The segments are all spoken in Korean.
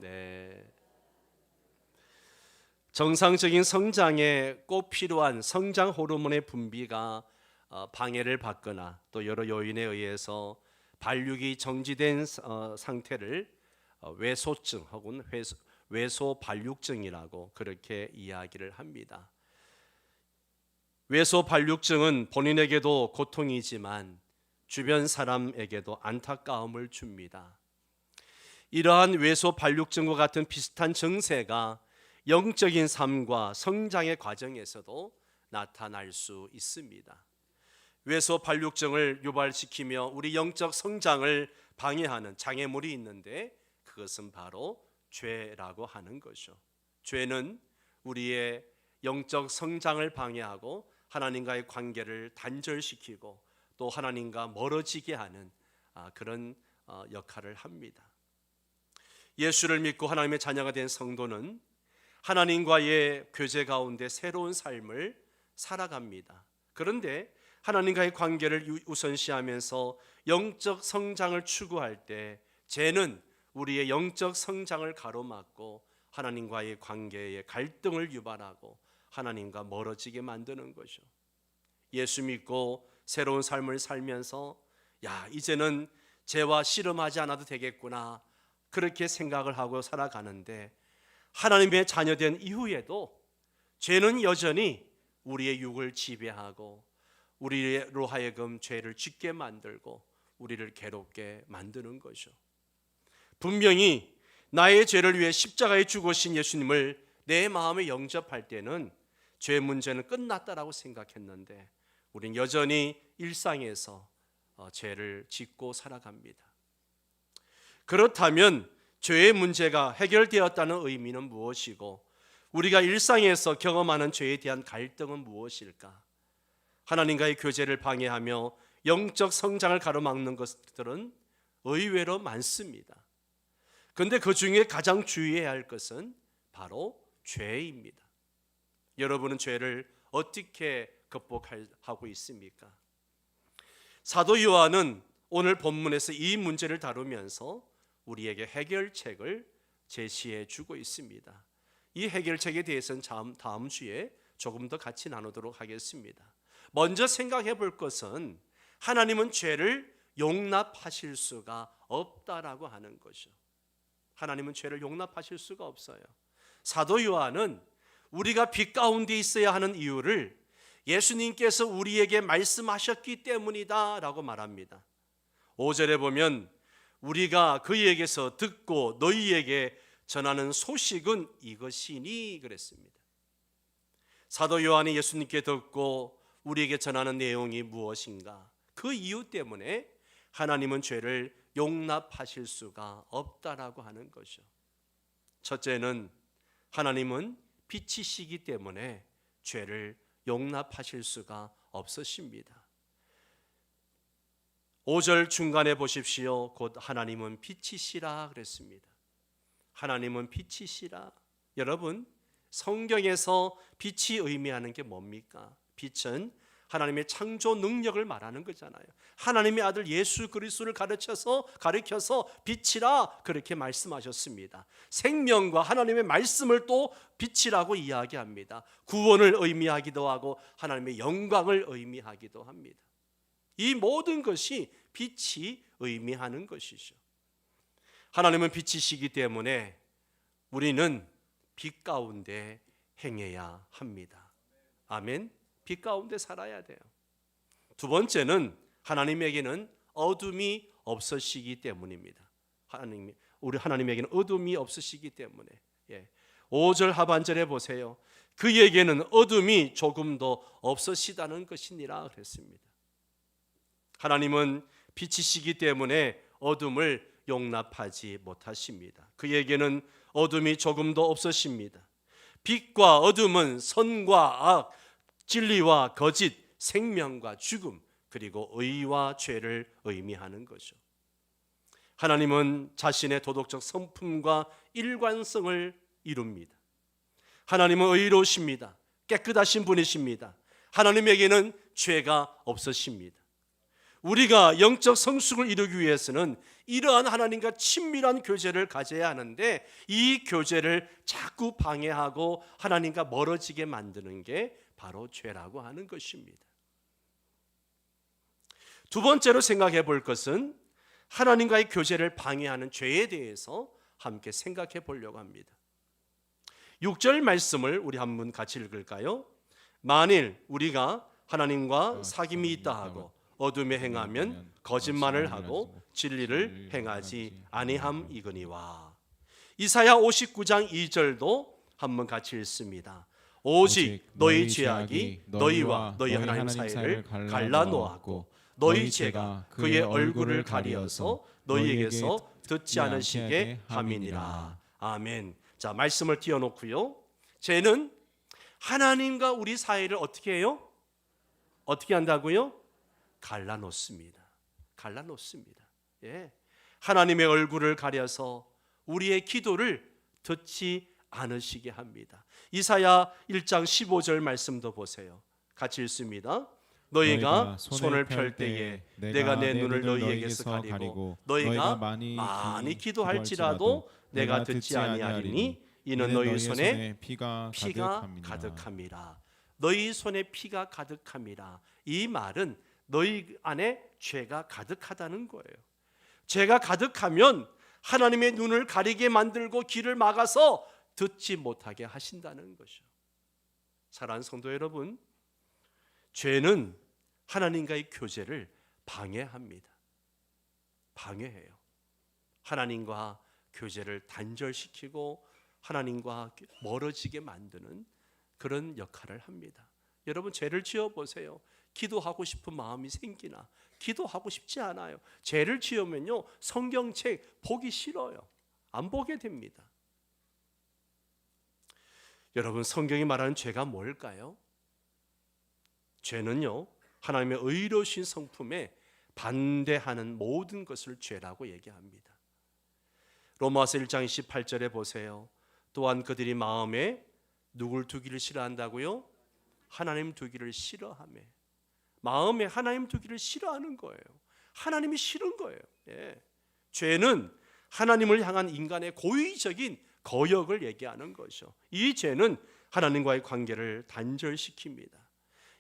네. 정상적인 성장에 꼭 필요한 성장 호르몬의 분비가 방해를 받거나 또 여러 요인에 의해서 발육이 정지된 상태를 외소증 혹은 외소 발육증이라고 그렇게 이야기를 합니다. 외소 발육증은 본인에게도 고통이지만 주변 사람에게도 안타까움을 줍니다. 이러한 외소 발육증과 같은 비슷한 증세가 영적인 삶과 성장의 과정에서도 나타날 수 있습니다. 외소 발육증을 유발시키며 우리 영적 성장을 방해하는 장애물이 있는데 그것은 바로 죄라고 하는 것이죠. 죄는 우리의 영적 성장을 방해하고 하나님과의 관계를 단절시키고 또 하나님과 멀어지게 하는 그런 역할을 합니다. 예수를 믿고 하나님의 자녀가 된 성도는 하나님과의 교제 가운데 새로운 삶을 살아갑니다. 그런데 하나님과의 관계를 우선시하면서 영적 성장을 추구할 때 죄는 우리의 영적 성장을 가로막고 하나님과의 관계에 갈등을 유발하고 하나님과 멀어지게 만드는 거죠. 예수 믿고 새로운 삶을 살면서 이제는 죄와 씨름하지 않아도 되겠구나 그렇게 생각을 하고 살아가는데 하나님의 자녀된 이후에도 죄는 여전히 우리의 육을 지배하고 우리로 하여금 죄를 짓게 만들고 우리를 괴롭게 만드는 거죠. 분명히 나의 죄를 위해 십자가에 죽으신 예수님을 내 마음에 영접할 때는 죄 문제는 끝났다라고 생각했는데 우린 여전히 일상에서 죄를 짓고 살아갑니다. 그렇다면 죄의 문제가 해결되었다는 의미는 무엇이고 우리가 일상에서 경험하는 죄에 대한 갈등은 무엇일까? 하나님과의 교제를 방해하며 영적 성장을 가로막는 것들은 의외로 많습니다. 그런데 그 중에 가장 주의해야 할 것은 바로 죄입니다. 여러분은 죄를 어떻게 극복하고 있습니까? 사도 요한은 오늘 본문에서 이 문제를 다루면서 우리에게 해결책을 제시해 주고 있습니다. 이 해결책에 대해서는 다음 주에 조금 더 같이 나누도록 하겠습니다. 먼저 생각해 볼 것은 하나님은 죄를 용납하실 수가 없다라고 하는 것이죠. 하나님은 죄를 용납하실 수가 없어요. 사도 요한은 우리가 빛 가운데 있어야 하는 이유를 예수님께서 우리에게 말씀하셨기 때문이다 라고 말합니다. 5절에 보면 우리가 그에게서 듣고 너희에게 전하는 소식은 이것이니 그랬습니다. 사도 요한이 예수님께 듣고 우리에게 전하는 내용이 무엇인가? 그 이유 때문에 하나님은 죄를 용납하실 수가 없다라고 하는 것이죠. 첫째는 하나님은 빛이시기 때문에 죄를 용납하실 수가 없으십니다. 5절 중간에 보십시오. 곧 하나님은 빛이시라 그랬습니다. 하나님은 빛이시라. 여러분, 성경에서 빛이 의미하는 게 뭡니까? 빛은 하나님의 창조 능력을 말하는 거잖아요. 하나님의 아들 예수 그리스도를 가르쳐서 빛이라 그렇게 말씀하셨습니다. 생명과 하나님의 말씀을 또 빛이라고 이야기합니다. 구원을 의미하기도 하고 하나님의 영광을 의미하기도 합니다. 이 모든 것이 빛이 의미하는 것이죠. 하나님은 빛이시기 때문에 우리는 빛 가운데 행해야 합니다. 아멘. 빛 가운데 살아야 돼요. 두 번째는 하나님에게는 어둠이 없으시기 때문입니다. 우리 하나님에게는 어둠이 없으시기 때문에 5절 하반절에 보세요. 그에게는 어둠이 조금도 없으시다는 것이니라 그랬습니다. 하나님은 빛이시기 때문에 어둠을 용납하지 못하십니다. 그에게는 어둠이 조금도 없으십니다. 빛과 어둠은 선과 악, 진리와 거짓, 생명과 죽음, 그리고 의와 죄를 의미하는 거죠. 하나님은 자신의 도덕적 성품과 일관성을 이룹니다. 하나님은 의로우십니다. 깨끗하신 분이십니다. 하나님에게는 죄가 없으십니다. 우리가 영적 성숙을 이루기 위해서는 이러한 하나님과 친밀한 교제를 가져야 하는데, 이 교제를 자꾸 방해하고 하나님과 멀어지게 만드는 게 바로 죄라고 하는 것입니다. 두 번째로 생각해 볼 것은 하나님과의 교제를 방해하는 죄에 대해서 함께 생각해 보려고 합니다. 6절 말씀을 우리 한번 같이 읽을까요? 만일 우리가 하나님과 사귐이 있다 하고 어둠에 행하면 거짓말을 하고 진리를 행하지 아니함이거니와. 이사야 59장 2절도 한번 같이 읽습니다. 오직 너희 죄악이 너희와 너희 하나님 사이를 갈라놓았고 너희 죄가 그의 얼굴을 가리어서 너희에게서 듣지 않으시게 함이니라. 아멘. 자, 말씀을 띄워놓고요. 죄는 하나님과 우리 사이를 어떻게 해요? 어떻게 한다고요? 갈라놓습니다. 갈라놓습니다. 예. 하나님의 얼굴을 가려서 우리의 기도를 듣지 않으시게 합니다. 이사야 1장 15절 말씀도 보세요. 같이 읽습니다. 너희가 손을 펼 때에 내가 내 눈을 너희에게서 가리고 너희가 많이 기도할지라도 내가 듣지 아니하리니 이는 너희 손에 피가 가득함이라. 너희 손에 피가 가득함이라. 이 말은 너희 안에 죄가 가득하다는 거예요. 죄가 가득하면 하나님의 눈을 가리게 만들고 귀를 막아서 듣지 못하게 하신다는 것이죠. 사랑하는 성도 여러분, 죄는 하나님과의 교제를 방해합니다. 방해해요. 하나님과 교제를 단절시키고 하나님과 멀어지게 만드는 그런 역할을 합니다. 여러분, 죄를 지어보세요. 기도하고 싶은 마음이 생기나? 기도하고 싶지 않아요. 죄를 지으면요, 성경책 보기 싫어요. 안 보게 됩니다. 여러분, 성경이 말하는 죄가 뭘까요? 죄는요, 하나님의 의로우신 성품에 반대하는 모든 것을 죄라고 얘기합니다. 로마서 1장 28절에 보세요. 또한 그들이 마음에 누굴 두기를 싫어한다고요? 하나님 두기를 싫어하며. 마음에 하나님 두기를 싫어하는 거예요. 하나님이 싫은 거예요. 예. 죄는 하나님을 향한 인간의 고의적인 거역을 얘기하는 것이죠. 이 죄는 하나님과의 관계를 단절시킵니다.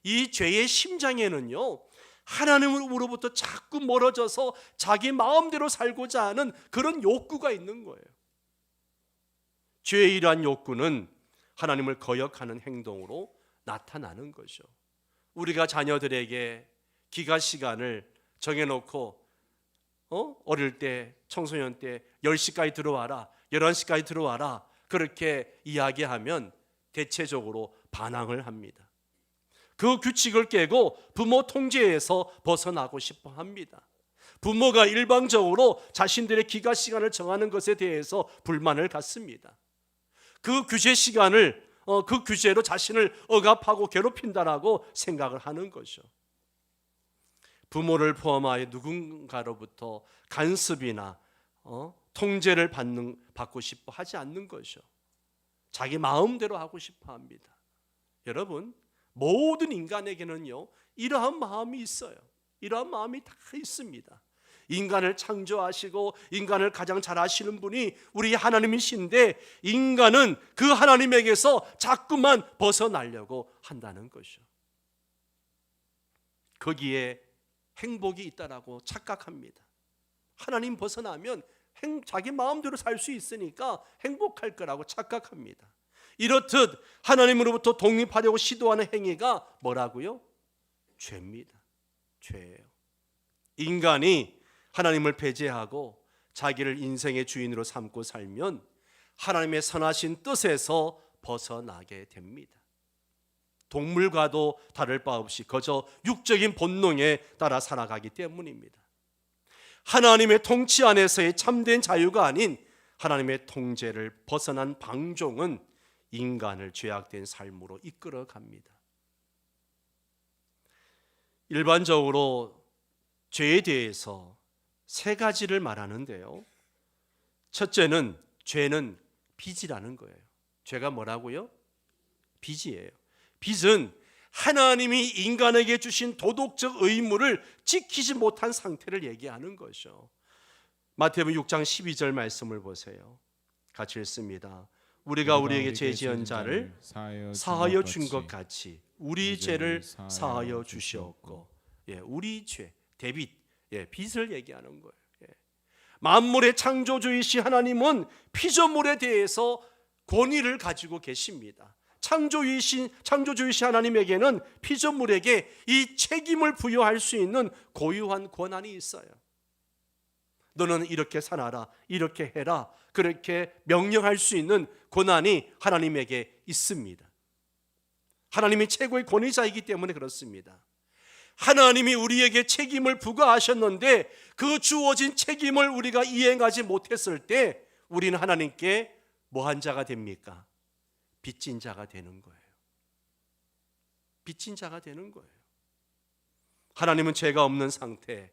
이 죄의 심장에는요, 하나님으로부터 자꾸 멀어져서 자기 마음대로 살고자 하는 그런 욕구가 있는 거예요. 죄의 이러한 욕구는 하나님을 거역하는 행동으로 나타나는 거죠. 우리가 자녀들에게 기가 시간을 정해놓고 어릴 때, 청소년 때 10시까지 들어와라, 11시까지 들어와라, 그렇게 이야기하면 대체적으로 반항을 합니다. 그 규칙을 깨고 부모 통제에서 벗어나고 싶어 합니다. 부모가 일방적으로 자신들의 기가 시간을 정하는 것에 대해서 불만을 갖습니다. 그 규제 시간을 그 규제로 자신을 억압하고 괴롭힌다라고 생각을 하는 거죠. 부모를 포함하여 누군가로부터 간섭이나 통제를 받고 싶어 하지 않는 거죠. 자기 마음대로 하고 싶어 합니다. 여러분, 모든 인간에게는요, 이러한 마음이 있어요. 이러한 마음이 다 있습니다. 인간을 창조하시고 인간을 가장 잘 아시는 분이 우리 하나님이신데, 인간은 그 하나님에게서 자꾸만 벗어나려고 한다는 것이죠. 거기에 행복이 있다라고 착각합니다. 하나님 벗어나면 자기 마음대로 살 수 있으니까 행복할 거라고 착각합니다. 이렇듯 하나님으로부터 독립하려고 시도하는 행위가 뭐라고요? 죄입니다. 죄예요. 인간이 하나님을 배제하고 자기를 인생의 주인으로 삼고 살면 하나님의 선하신 뜻에서 벗어나게 됩니다. 동물과도 다를 바 없이 그저 육적인 본능에 따라 살아가기 때문입니다. 하나님의 통치 안에서의 참된 자유가 아닌 하나님의 통제를 벗어난 방종은 인간을 죄악된 삶으로 이끌어 갑니다. 일반적으로 죄에 대해서 세 가지를 말하는데요. 첫째는 죄는 빚이라는 거예요. 죄가 뭐라고요? 빚이에요. 빚은 하나님이 인간에게 주신 도덕적 의무를 지키지 못한 상태를 얘기하는 것이죠. 마태복음 6장 12절 말씀을 보세요. 같이 읽습니다. 우리가 우리에게 죄 지은 자를 사하여 준 것 같이 우리 죄를 사하여 주시옵고. 우리 죄, 데빗, 빚을 얘기하는 거예요. 만물의 창조주이신 하나님은 피조물에 대해서 권위를 가지고 계십니다. 창조주이신 하나님에게는 피조물에게 이 책임을 부여할 수 있는 고유한 권한이 있어요. 너는 이렇게 살아라, 이렇게 해라, 그렇게 명령할 수 있는 권한이 하나님에게 있습니다. 하나님이 최고의 권위자이기 때문에 그렇습니다. 하나님이 우리에게 책임을 부과하셨는데 그 주어진 책임을 우리가 이행하지 못했을 때 우리는 하나님께 뭐한 자가 됩니까? 빚진 자가 되는 거예요. 빚진 자가 되는 거예요. 하나님은 죄가 없는 상태,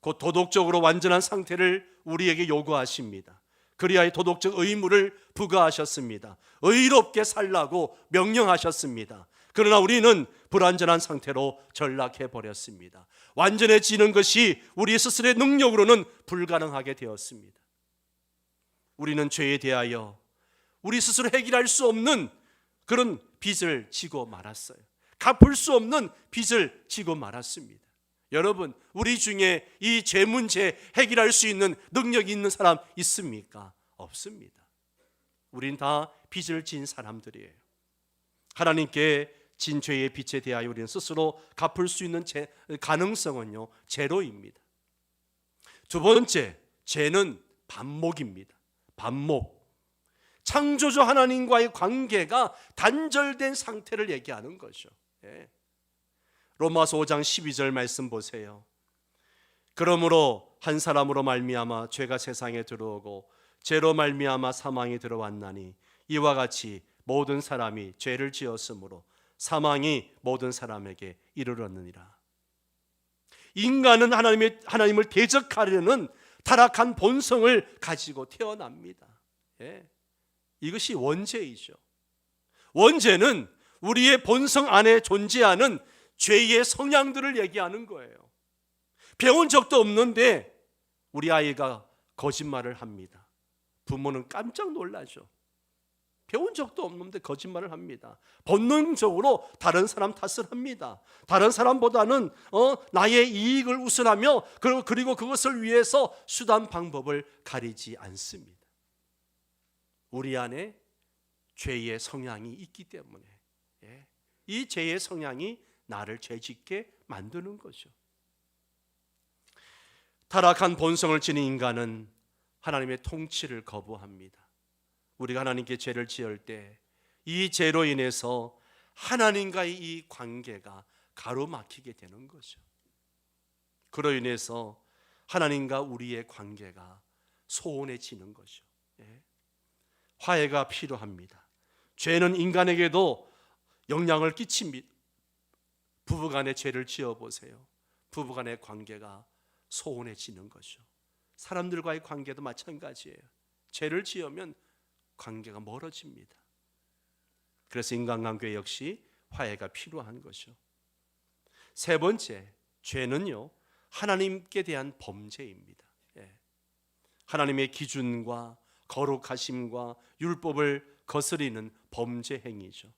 곧 도덕적으로 완전한 상태를 우리에게 요구하십니다. 그리하여 도덕적 의무를 부과하셨습니다. 의롭게 살라고 명령하셨습니다. 그러나 우리는 불완전한 상태로 전락해 버렸습니다. 완전해지는 것이 우리 스스로의 능력으로는 불가능하게 되었습니다. 우리는 죄에 대하여 우리 스스로 해결할 수 없는 그런 빚을 지고 말았어요. 갚을 수 없는 빚을 지고 말았습니다. 여러분, 우리 중에 이 죄 문제 해결할 수 있는 능력이 있는 사람 있습니까? 없습니다. 우린 다 빚을 진 사람들이에요. 하나님께 진 죄의 빚에 대하여 우리는 스스로 갚을 수 있는 가능성은요, 제로입니다. 두 번째, 죄는 반목입니다. 반목. 창조주 하나님과의 관계가 단절된 상태를 얘기하는 거죠. 로마서 5장 12절 말씀 보세요. 그러므로 한 사람으로 말미암아 죄가 세상에 들어오고 죄로 말미암아 사망이 들어왔나니 이와 같이 모든 사람이 죄를 지었으므로 사망이 모든 사람에게 이르렀느니라. 인간은 하나님을 대적하려는 타락한 본성을 가지고 태어납니다. 이것이 원죄이죠. 원죄는 우리의 본성 안에 존재하는 죄의 성향들을 얘기하는 거예요. 배운 적도 없는데 우리 아이가 거짓말을 합니다. 부모는 깜짝 놀라죠. 배운 적도 없는데 거짓말을 합니다. 본능적으로 다른 사람 탓을 합니다. 다른 사람보다는 나의 이익을 우선하며 그리고 그것을 위해서 수단 방법을 가리지 않습니다. 우리 안에 죄의 성향이 있기 때문에 이 죄의 성향이 나를 죄짓게 만드는 거죠. 타락한 본성을 지닌 인간은 하나님의 통치를 거부합니다. 우리가 하나님께 죄를 지을 때 이 죄로 인해서 하나님과의 이 관계가 가로막히게 되는 거죠. 그로 인해서 하나님과 우리의 관계가 소원해지는 거죠. 화해가 필요합니다. 죄는 인간에게도 영향을 끼칩니다. 부부간의 죄를 지어보세요. 부부간의 관계가 소원해지는 거죠. 사람들과의 관계도 마찬가지예요. 죄를 지으면 관계가 멀어집니다. 그래서 인간관계 역시 화해가 필요한 거죠. 세 번째, 죄는요, 하나님께 대한 범죄입니다. 하나님의 기준과 거룩하심과 율법을 거스리는 범죄 행위죠.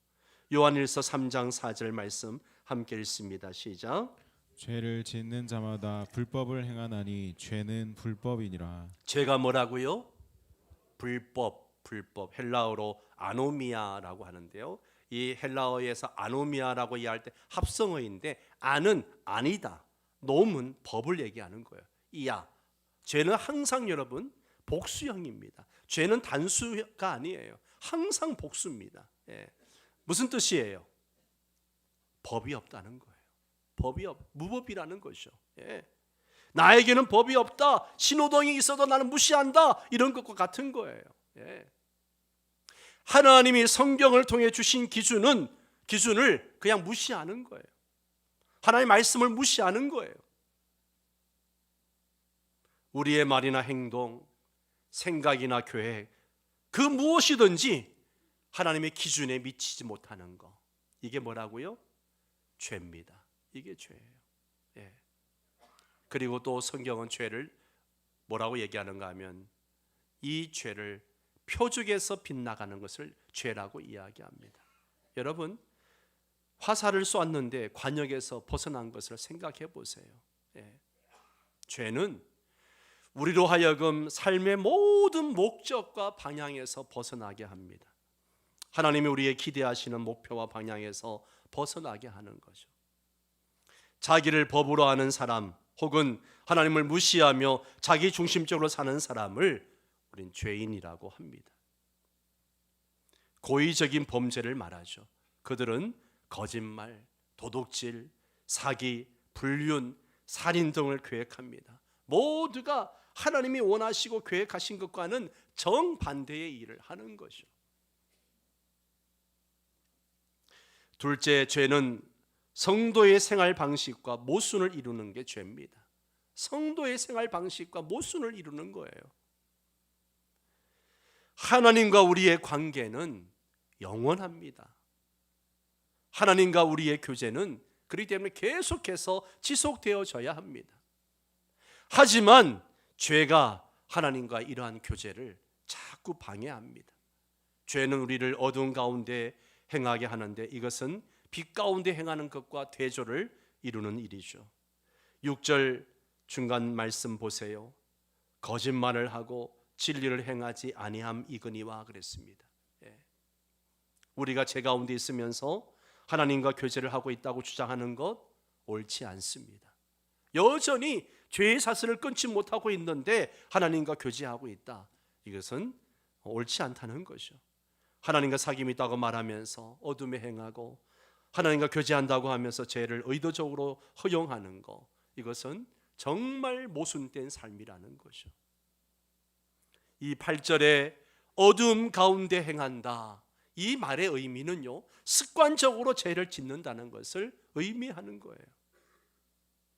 요한일서 3장 4절 말씀 함께 읽습니다. 시작. 죄를 짓는 자마다 불법을 행하나니 죄는 불법이니라. 죄가 뭐라고요? 불법. 헬라어로 아노미아라고 하는데요. 이 헬라어에서 아노미아라고 이해할 때 합성어인데 안은 아니다, 놈은 법을 얘기하는 거예요. 이야. 죄는 항상 여러분 복수형입니다. 죄는 단수가 아니에요. 항상 복수입니다. 무슨 뜻이에요? 법이 없다는 거예요. 무법이라는 것이죠. 나에게는 법이 없다, 신호등이 있어도 나는 무시한다, 이런 것과 같은 거예요. 하나님이 성경을 통해 주신 기준을 그냥 무시하는 거예요. 하나님의 말씀을 무시하는 거예요. 우리의 말이나 행동, 생각이나 계획, 그 무엇이든지 하나님의 기준에 미치지 못하는 거, 이게 뭐라고요? 죄입니다. 이게 죄예요. 예. 그리고 또 성경은 죄를 뭐라고 얘기하는가 하면 이 죄를 표적에서 빗나가는 것을 죄라고 이야기합니다. 여러분, 화살을 쏘았는데 관역에서 벗어난 것을 생각해 보세요. 예. 죄는 우리로 하여금 삶의 모든 목적과 방향에서 벗어나게 합니다. 하나님이 우리의 기대하시는 목표와 방향에서 벗어나게 하는 거죠. 자기를 법으로 하는 사람 혹은 하나님을 무시하며 자기 중심적으로 사는 사람을 우린 죄인이라고 합니다. 고의적인 범죄를 말하죠. 그들은 거짓말, 도둑질, 사기, 불륜, 살인 등을 계획합니다. 모두가 하나님이 원하시고 계획하신 것과는 정반대의 일을 하는 것이죠. 둘째, 죄는 성도의 생활 방식과 모순을 이루는 게 죄입니다. 성도의 생활 방식과 모순을 이루는 거예요. 하나님과 우리의 관계는 영원합니다. 하나님과 우리의 교제는 그렇기 때문에 계속해서 지속되어져야 합니다. 하지만 죄가 하나님과 이러한 교제를 자꾸 방해합니다. 죄는 우리를 어두운 가운데 행하게 하는데 이것은 빛 가운데 행하는 것과 대조를 이루는 일이죠. 6절 중간 말씀 보세요. 거짓말을 하고 진리를 행하지 아니함 이거니와 그랬습니다. 예. 우리가 죄 가운데 있으면서 하나님과 교제를 하고 있다고 주장하는 것 옳지 않습니다. 여전히 죄의 사슬을 끊지 못하고 있는데 하나님과 교제하고 있다. 이것은 옳지 않다는 거죠. 하나님과 사귐이 있다고 말하면서 어둠에 행하고 하나님과 교제한다고 하면서 죄를 의도적으로 허용하는 것, 이것은 정말 모순된 삶이라는 거죠. 이 8절에 어둠 가운데 행한다, 이 말의 의미는요, 습관적으로 죄를 짓는다는 것을 의미하는 거예요.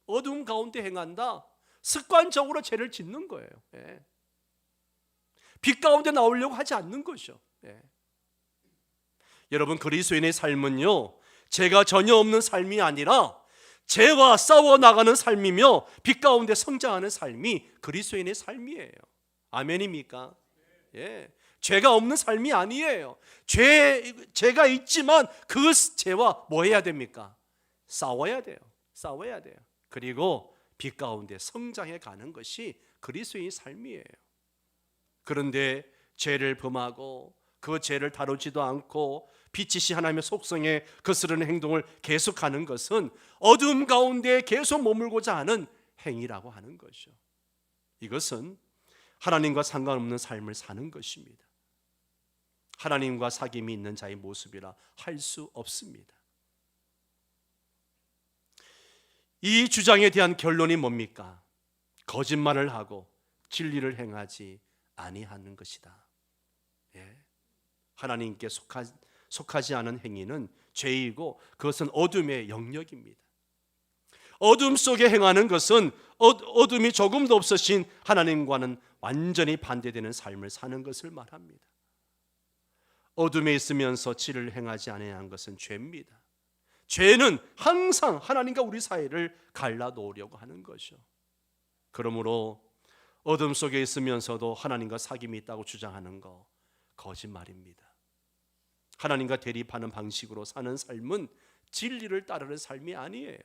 어둠 가운데 행한다, 습관적으로 죄를 짓는 거예요. 예. 빛 가운데 나오려고 하지 않는 거죠. 예. 여러분, 그리스도인의 삶은요, 죄가 전혀 없는 삶이 아니라 죄와 싸워 나가는 삶이며 빛 가운데 성장하는 삶이 그리스도인의 삶이에요. 아멘입니까? 예. 죄가 없는 삶이 아니에요. 죄가 있지만 그 죄와 뭐 해야 됩니까? 싸워야 돼요. 싸워야 돼요. 그리고 빛 가운데 성장해 가는 것이 그리스도인의 삶이에요. 그런데 죄를 범하고 그 죄를 다루지도 않고 빛이신 하나님의 속성에 거스르는 행동을 계속하는 것은 어둠 가운데 계속 머물고자 하는 행위라고 하는 것이죠. 이것은 하나님과 상관없는 삶을 사는 것입니다. 하나님과 사귐이 있는 자의 모습이라 할 수 없습니다. 이 주장에 대한 결론이 뭡니까? 거짓말을 하고 진리를 행하지 아니하는 것이다. 예. 하나님께 속하지 않은 행위는 죄이고 그것은 어둠의 영역입니다. 어둠 속에 행하는 것은 어둠이 조금도 없으신 하나님과는 완전히 반대되는 삶을 사는 것을 말합니다. 어둠에 있으면서 진리를 행하지 아니하는 것은 죄입니다. 죄는 항상 하나님과 우리 사이를 갈라놓으려고 하는 것이죠. 그러므로 어둠 속에 있으면서도 하나님과 사귐이 있다고 주장하는 거 거짓말입니다. 하나님과 대립하는 방식으로 사는 삶은 진리를 따르는 삶이 아니에요.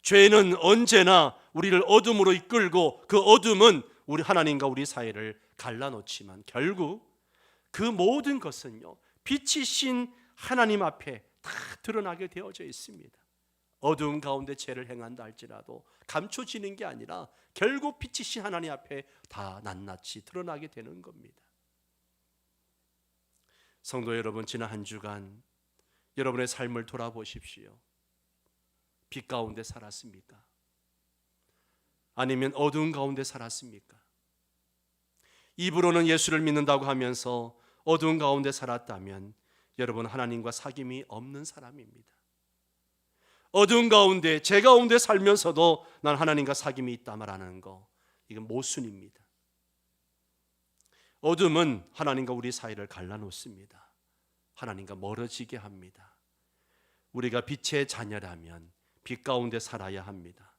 죄는 언제나 우리를 어둠으로 이끌고 그 어둠은 우리 하나님과 우리 사이를 갈라놓지만 결국 그 모든 것은요, 빛이신 하나님 앞에 다 드러나게 되어져 있습니다. 어두운 가운데 죄를 행한다 할지라도 감춰지는 게 아니라 결국 빛이신 하나님 앞에 다 낱낱이 드러나게 되는 겁니다. 성도 여러분, 지난 한 주간 여러분의 삶을 돌아보십시오. 빛 가운데 살았습니까? 아니면 어두운 가운데 살았습니까? 입으로는 예수를 믿는다고 하면서 어두운 가운데 살았다면 여러분, 하나님과 사귐이 없는 사람입니다. 어두운 가운데, 죄 가운데 살면서도 난 하나님과 사귐이 있다 말하는 거, 이건 모순입니다. 어둠은 하나님과 우리 사이를 갈라놓습니다. 하나님과 멀어지게 합니다. 우리가 빛의 자녀라면 빛 가운데 살아야 합니다.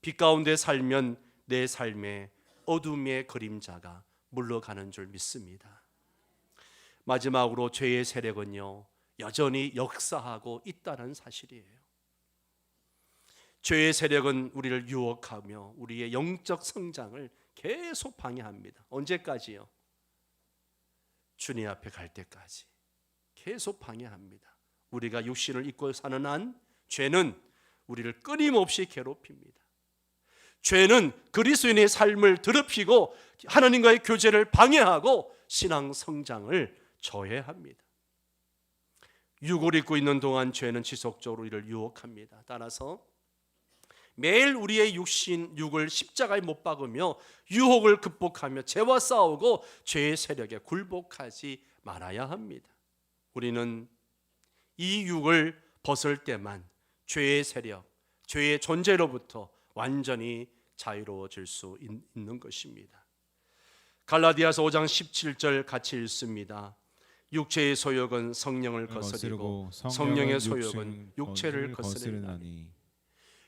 빛 가운데 살면 내 삶에 어둠의 그림자가 물러가는 줄 믿습니다. 마지막으로 죄의 세력은요, 여전히 역사하고 있다는 사실이에요. 죄의 세력은 우리를 유혹하며 우리의 영적 성장을 계속 방해합니다. 언제까지요? 주님 앞에 갈 때까지 계속 방해합니다. 우리가 육신을 입고 사는 한 죄는 우리를 끊임없이 괴롭힙니다. 죄는 그리스도인의 삶을 더럽히고 하나님과의 교제를 방해하고 신앙 성장을 저해합니다. 육을 입고 있는 동안 죄는 지속적으로 우리를 유혹합니다. 따라서 매일 우리의 육을 십자가에 못 박으며 유혹을 극복하며 죄와 싸우고 죄의 세력에 굴복하지 말아야 합니다. 우리는 이 육을 벗을 때만 죄의 세력, 죄의 존재로부터 완전히 자유로워질 수 있는 것입니다. 갈라디아서 5장 17절 같이 읽습니다. 육체의 소욕은 성령을 거스리고 성령의 소욕은 육체를 거스르나니.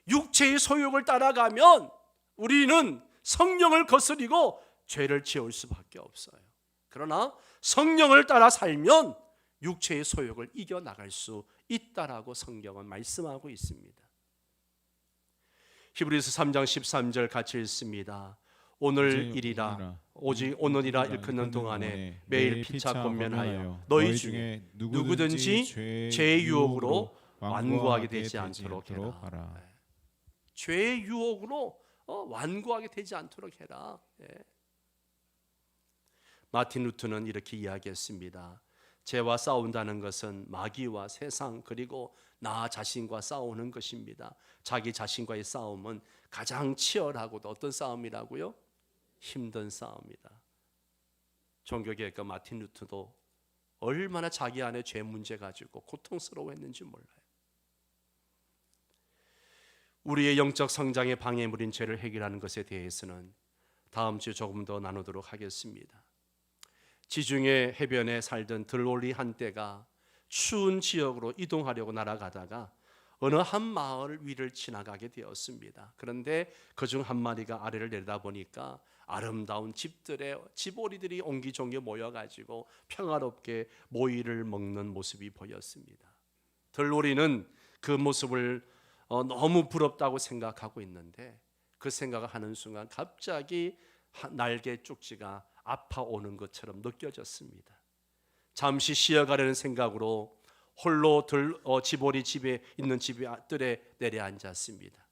육체의 소욕을 따라가면 우리는 성령을 거스리고 죄를 지을 수밖에 없어요. 그러나 성령을 따라 살면 육체의 소욕을 이겨나갈 수 있다라고 성경은 말씀하고 있습니다. 히브리서 3장 13절 같이 읽습니다. 오늘이라 오직 오늘이라 일컫는 동안에 매일 피차 권면하여 너희 중에 누구든지 죄의 유혹으로 완고하게 되지 않도록 해라. 죄의 유혹으로 완고하게 되지 않도록 해라. 마틴 루터는 이렇게 이야기했습니다. 죄와 싸운다는 것은 마귀와 세상 그리고 나 자신과 싸우는 것입니다. 자기 자신과의 싸움은 가장 치열하고도 어떤 싸움이라고요? 힘든 싸움이다. 종교개혁가 마틴 루터도 얼마나 자기 안에 죄 문제 가지고 고통스러워했는지 몰라요. 우리의 영적 성장의 방해물인 죄를 해결하는 것에 대해서는 다음 주에 조금 더 나누도록 하겠습니다. 지중해 해변에 살던 들올리 한떼가 추운 지역으로 이동하려고 날아가다가 어느 한 마을 위를 지나가게 되었습니다. 그런데 그중 한 마리가 아래를 내려다보니까 아름다운 집들의 집오리들이 옹기종기 모여가지고 평화롭게 모이를 먹는 모습이 보였습니다. 들오리는 그 모습을 너무 부럽다고 생각하고 있는데 그 생각을 하는 순간 갑자기 날개 쪽지가 아파오는 것처럼 느껴졌습니다. 잠시 쉬어가려는 생각으로 홀로 집오리 집에 있는 집들에 내려앉았습니다.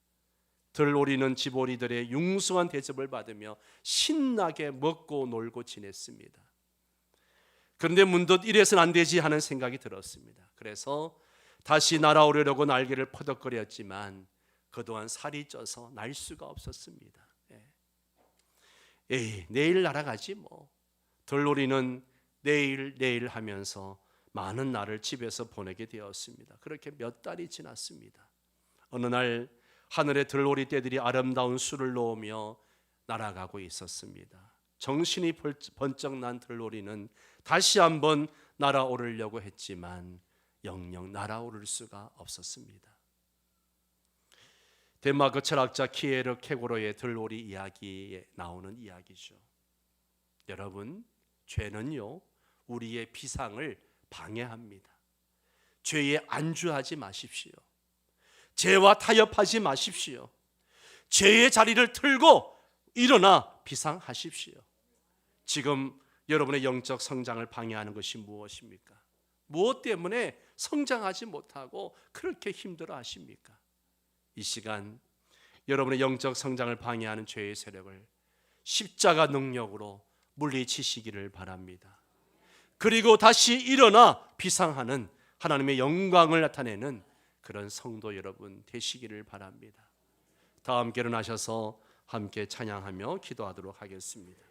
들오리는 집오리들의 융숭한 대접을 받으며 신나게 먹고 놀고 지냈습니다. 그런데 문득 이래서는 안 되지 하는 생각이 들었습니다. 그래서 다시 날아오려고 날개를 퍼덕거렸지만 그동안 살이 쪄서 날 수가 없었습니다. 내일 날아가지 뭐. 들오리는 내일 하면서 많은 날을 집에서 보내게 되었습니다. 그렇게 몇 달이 지났습니다. 어느 날 하늘에 들오리 떼들이 아름다운 술을 놓으며 날아가고 있었습니다. 정신이 번쩍 난 들오리는 다시 한번 날아오르려고 했지만 영영 날아오를 수가 없었습니다. 덴마크 철학자 키에르 케고로의 들오리 이야기에 나오는 이야기죠. 여러분, 죄는요 우리의 비상을 방해합니다. 죄에 안주하지 마십시오. 죄와 타협하지 마십시오. 죄의 자리를 틀고 일어나 비상하십시오. 지금 여러분의 영적 성장을 방해하는 것이 무엇입니까? 무엇 때문에 성장하지 못하고 그렇게 힘들어 하십니까? 이 시간 여러분의 영적 성장을 방해하는 죄의 세력을 십자가 능력으로 물리치시기를 바랍니다. 그리고 다시 일어나 비상하는 하나님의 영광을 나타내는 그런 성도 여러분 되시기를 바랍니다. 다 함께 일어나셔서 함께 찬양하며 기도하도록 하겠습니다.